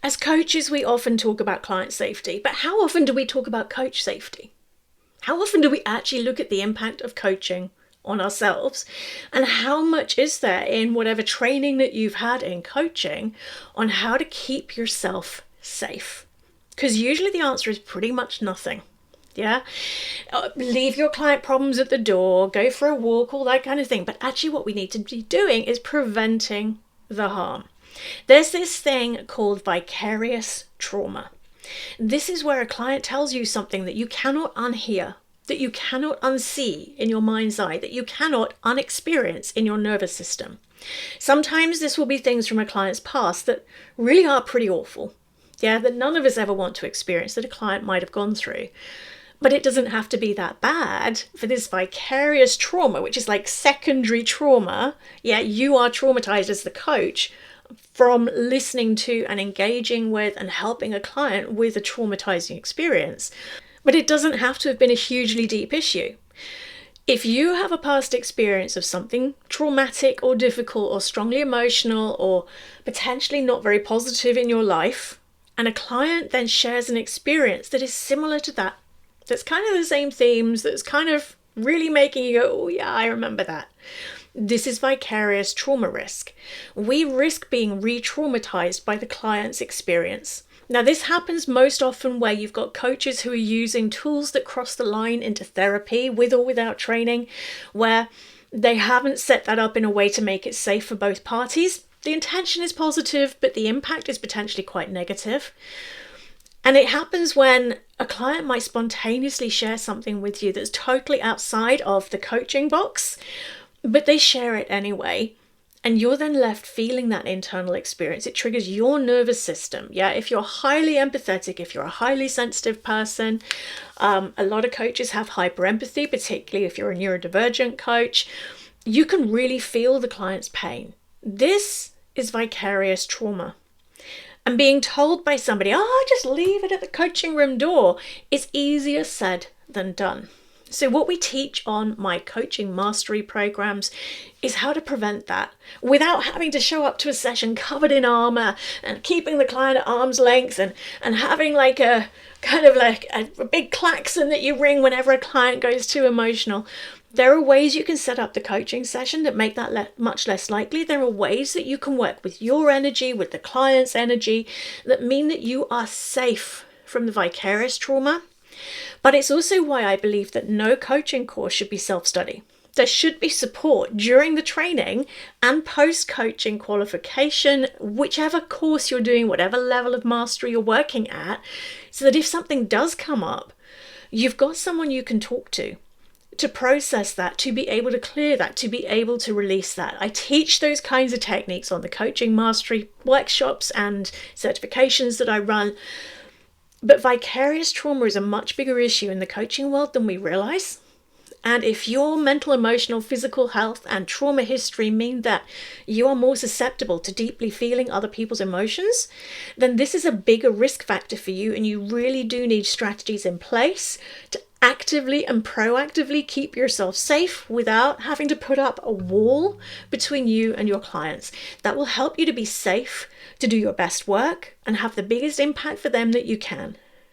As coaches, we often talk about client safety, but how often do we talk about coach safety? How often do we actually look at the impact of coaching on ourselves? And how much is there in whatever training that you've had in coaching on how to keep yourself safe? Because usually the answer is pretty much nothing. Yeah, leave your client problems at the door, go for a walk, all that kind of thing. But actually what we need to be doing is preventing the harm. There's this thing called vicarious trauma. This is where a client tells you something that you cannot unhear, that you cannot unsee in your mind's eye, that you cannot unexperience in your nervous system. Sometimes this will be things from a client's past that really are pretty awful. Yeah, that none of us ever want to experience, that a client might have gone through. But it doesn't have to be that bad for this vicarious trauma, which is like secondary trauma. Yeah, you are traumatized as the coach from listening to and engaging with and helping a client with a traumatizing experience. But it doesn't have to have been a hugely deep issue. If you have a past experience of something traumatic or difficult or strongly emotional or potentially not very positive in your life, and a client then shares an experience that is similar to that, that's kind of the same themes, that's kind of really making you go, oh yeah, I remember that. This is vicarious trauma risk. We risk being re-traumatized by the client's experience. Now, this happens most often where you've got coaches who are using tools that cross the line into therapy with or without training, where they haven't set that up in a way to make it safe for both parties. The intention is positive, but the impact is potentially quite negative. And it happens when a client might spontaneously share something with you that's totally outside of the coaching box, but they share it anyway. And you're then left feeling that internal experience. It triggers your nervous system. Yeah, if you're highly empathetic, if you're a highly sensitive person, a lot of coaches have hyperempathy, particularly if you're a neurodivergent coach, you can really feel the client's pain. This is vicarious trauma. And being told by somebody, oh, just leave it at the coaching room door, is easier said than done. So what we teach on my coaching mastery programs is how to prevent that without having to show up to a session covered in armor and keeping the client at arm's length and having like a kind of like a big klaxon that you ring whenever a client goes too emotional. There are ways you can set up the coaching session that make that much less likely. There are ways that you can work with your energy, with the client's energy, that mean that you are safe from the vicarious trauma. But it's also why I believe that no coaching course should be self-study. There should be support during the training and post-coaching qualification, whichever course you're doing, whatever level of mastery you're working at, so that if something does come up, you've got someone you can talk to process that, to be able to clear that, to be able to release that. I teach those kinds of techniques on the coaching mastery workshops and certifications that I run. But vicarious trauma is a much bigger issue in the coaching world than we realize. And if your mental, emotional, physical health and trauma history mean that you are more susceptible to deeply feeling other people's emotions, then this is a bigger risk factor for you, and you really do need strategies in place to actively and proactively keep yourself safe without having to put up a wall between you and your clients. That will help you to be safe, to do your best work, and have the biggest impact for them that you can.